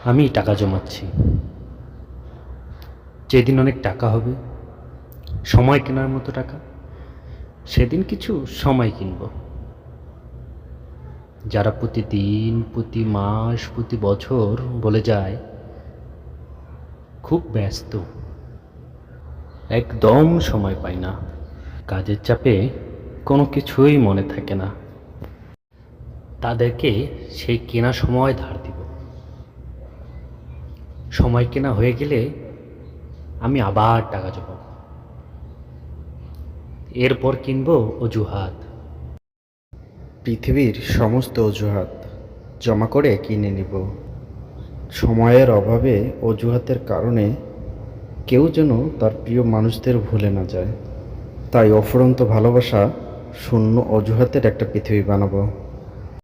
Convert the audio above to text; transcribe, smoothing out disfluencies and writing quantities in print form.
আমি টাকা জমাচ্ছি। যেদিন অনেক টাকা হবে, সময় কেনার মতো টাকা, সেদিন কিছু সময় কিনব। যারা প্রতিদিন, প্রতি মাস, প্রতি বছর বলে যায় খুব ব্যস্ত, একদম সময় পাই না, কাজের চাপে কোনো কিছুই মনে থাকে না, তাদেরকে সেই কেনা সময় ধার দিব। সময় কেনা হয়ে গেলে আমি আবার টাকা জমাব। এরপর কিনবো অজুহাত। পৃথিবীর সমস্ত অজুহাত জমা করে কিনে নিব। সময়ের অভাবে অজুহাতের কারণে কেউ যেন তার প্রিয় মানুষদের ভুলে না যায়। তাই অফুরন্ত ভালোবাসা শূন্য অজুহাতের একটা পৃথিবী বানাবো।